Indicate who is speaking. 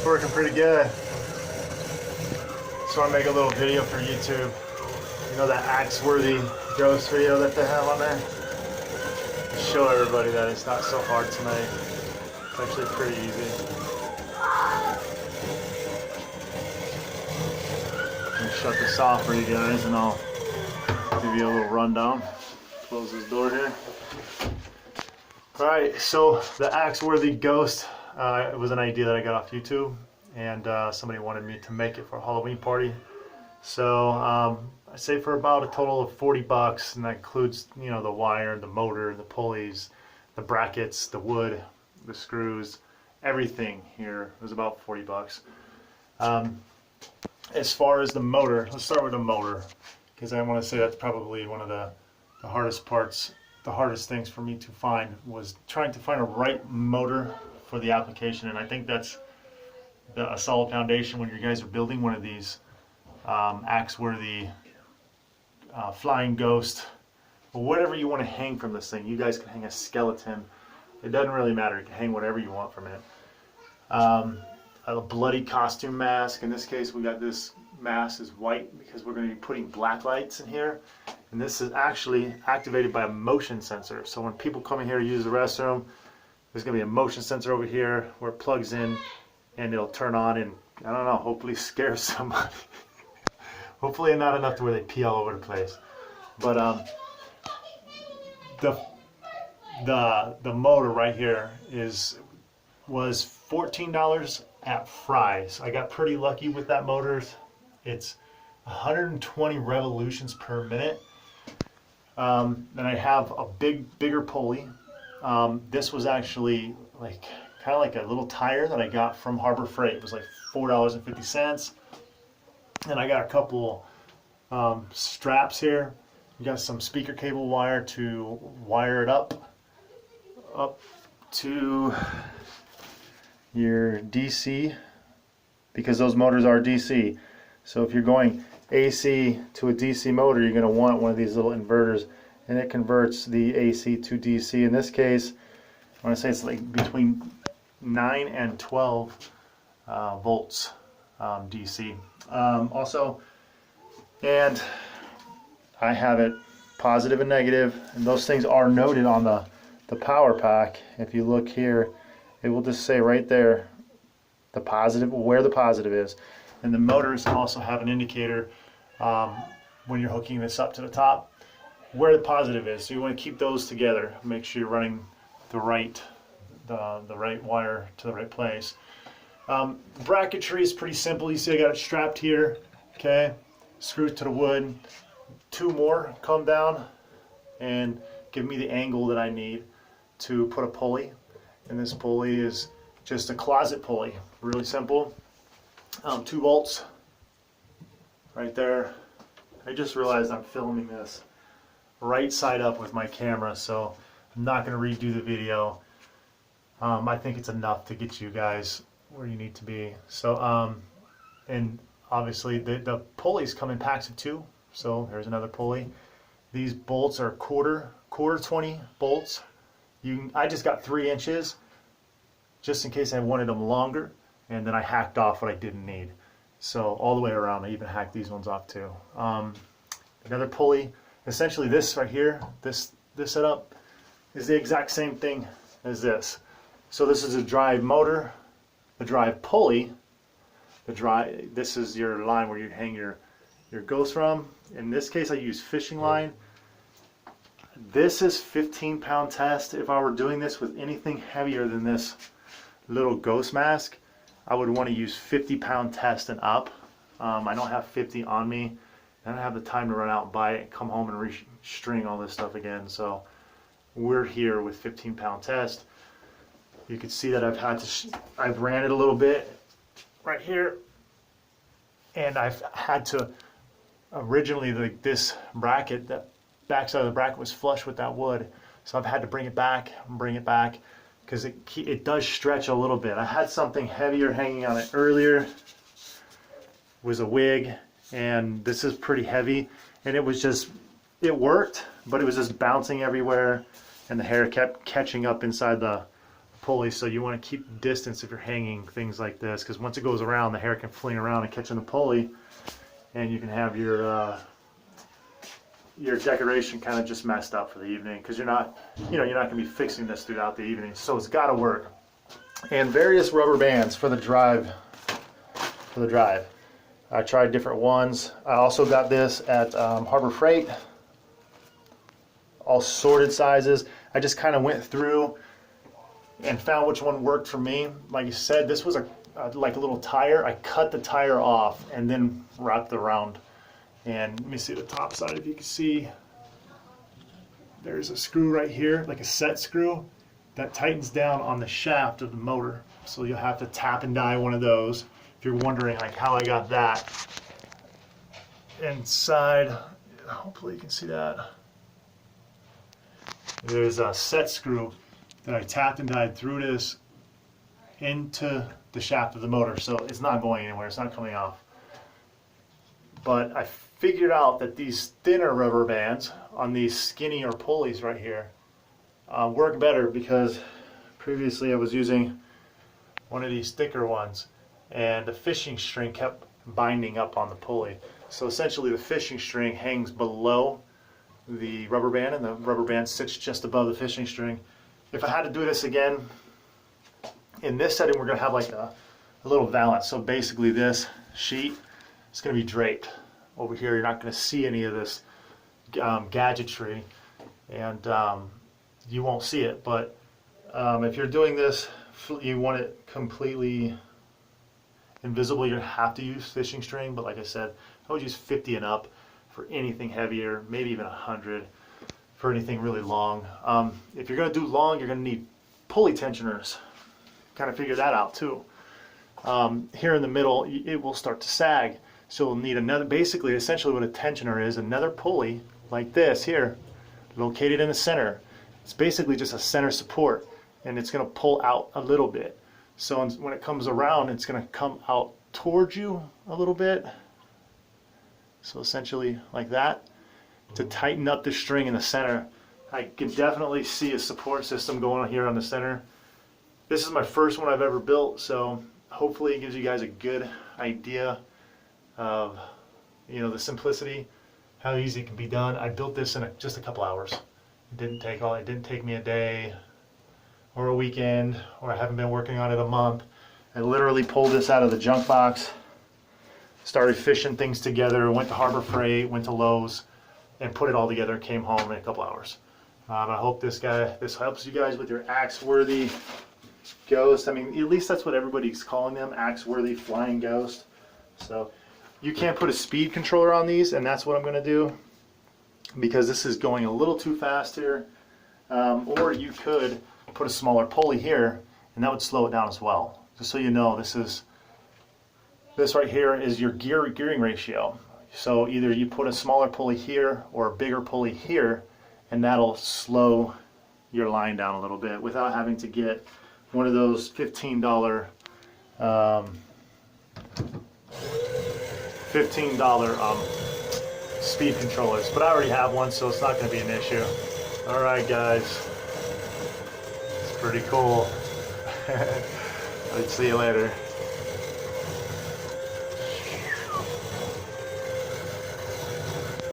Speaker 1: It's working pretty good. Just want to make a little video for YouTube. You know that axe-worthy ghost video that they have on there? Show everybody that it's not so hard to make. It's actually pretty easy. Let me shut this off for you guys and I'll give you a little rundown. Close this door here. Alright, so the axe-worthy ghost, it was an idea that I got off YouTube, and somebody wanted me to make it for a Halloween party. So I say for about a total of 40 bucks, and that includes, you know, the wire, the motor, the pulleys, the brackets, the wood, the screws, everything here was about 40 bucks. As far as the motor, let's start with the motor, because I want to say that's probably one of the hardest parts. The hardest things for me to find was trying to find a right motor for the application, and I think that's a solid foundation when you guys are building one of these axe-worthy flying ghost, or whatever you want to hang from this thing. You guys can hang a skeleton. It doesn't really matter. You can hang whatever you want from it. A bloody costume mask. In this case, we got this mask is white because we're going to be putting black lights in here, and this is actually activated by a motion sensor. So when people come in here to use the restroom, there's going to be a motion sensor over here where it plugs in and it'll turn on, and I don't know, hopefully scare somebody. Hopefully not enough to where they pee all over the place. But the motor right here was $14 at Fry's. I got pretty lucky with that motor. It's 120 revolutions per minute. Then I have a bigger pulley. This was actually like kind of like a little tire that I got from Harbor Freight. It was like $4.50. And I got a couple straps here. You got some speaker cable wire to wire it up to your DC, because those motors are DC. So if you're going AC to a DC motor, you're going to want one of these little inverters, and it converts the AC to DC. In this case, I want to say it's like between 9 and 12 volts DC. Also, and I have it positive and negative, and those things are noted on the power pack. If you look here, it will just say right there the positive, where the positive is. And the motors also have an indicator when you're hooking this up to the top where the positive is. So you want to keep those together. Make sure you're running the right wire to the right place. Bracketry is pretty simple. You see I got it strapped here. Okay, screwed to the wood. Two more come down and give me the angle that I need to put a pulley. And this pulley is just a closet pulley. Really simple. 2 volts right there. I just realized I'm filming this right side up with my camera, so I'm not going to redo the video. I think it's enough to get you guys where you need to be. So and obviously the pulleys come in packs of 2. So here's another pulley. These bolts are quarter 20 bolts. I just got 3 inches just in case I wanted them longer, and then I hacked off what I didn't need. So all the way around, I even hacked these ones off too. Another pulley. Essentially this right here, this setup is the exact same thing as this. So this is a drive motor, the drive pulley, this is your line where you hang your ghost from. In this case I use fishing line. This is 15-pound test. If I were doing this with anything heavier than this little ghost mask, I would want to use 50-pound test and up. I don't have 50 on me. I don't have the time to run out and buy it and come home and restring all this stuff again. So we're here with 15-pound test. You can see that I've ran it a little bit right here, and I've had to originally this bracket, that backside of the bracket was flush with that wood, so I've had to bring it back because it does stretch a little bit. I had something heavier hanging on it earlier. It was a wig, and this is pretty heavy, and it worked, but it was just bouncing everywhere, and the hair kept catching up inside the pulley, so you want to keep distance if you're hanging things like this, because once it goes around, the hair can fling around and catch in the pulley, and you can have your decoration kind of just messed up for the evening, because you're not going to be fixing this throughout the evening. So it's got to work. And various rubber bands for the drive. I tried different ones. I also got this at Harbor Freight. All sorted sizes. I just kind of went through and found which one worked for me. Like you said, this was like a little tire. I cut the tire off and then wrapped it around. And let me see the top side, if you can see. There's a screw right here, like a set screw, that tightens down on the shaft of the motor. So you'll have to tap and die one of those. If you're wondering like how I got that. Inside, hopefully you can see that. There's a set screw that I tapped and died through this into the shaft of the motor, so it's not going anywhere, it's not coming off. But I figured out that these thinner rubber bands on these skinnier pulleys right here work better, because previously I was using one of these thicker ones and the fishing string kept binding up on the pulley. So essentially the fishing string hangs below the rubber band and the rubber band sits just above the fishing string. If I had to do this again, in this setting we're going to have like a little valance. So basically this sheet is going to be draped. Over here you're not going to see any of this gadgetry, and you won't see it. But if you're doing this, you want it completely invisible, you're going to have to use fishing string. But like I said, I would use 50 and up for anything heavier, maybe even 100 for anything really long. If you're going to do long, you're going to need pulley tensioners. Kind of figure that out too. Here in the middle, it will start to sag. So we'll need another, basically, essentially what a tensioner is, another pulley like this here, located in the center. It's basically just a center support, and it's going to pull out a little bit. So when it comes around, it's going to come out towards you a little bit. So essentially like that, to tighten up the string in the center. I can definitely see a support system going on here on the center. This is my first one I've ever built, so hopefully it gives you guys a good idea of the simplicity, how easy it can be done. I built this in just a couple hours. It didn't take me a day or a weekend, or I haven't been working on it a month. I literally pulled this out of the junk box, started fishing things together, went to Harbor Freight, went to Lowe's, and put it all together and came home in a couple hours. I hope this helps you guys with your axe-worthy ghost. I mean, at least that's what everybody's calling them, axe-worthy flying ghost. So you can't put a speed controller on these, and that's what I'm going to do, because this is going a little too fast here. Or you could put a smaller pulley here, and that would slow it down as well. Just so you know, this right here is your gearing ratio. So either you put a smaller pulley here or a bigger pulley here, and that'll slow your line down a little bit without having to get one of those $15 speed controllers. But I already have one, so it's not going to be an issue. All right, guys, it's pretty cool. I'll see you later.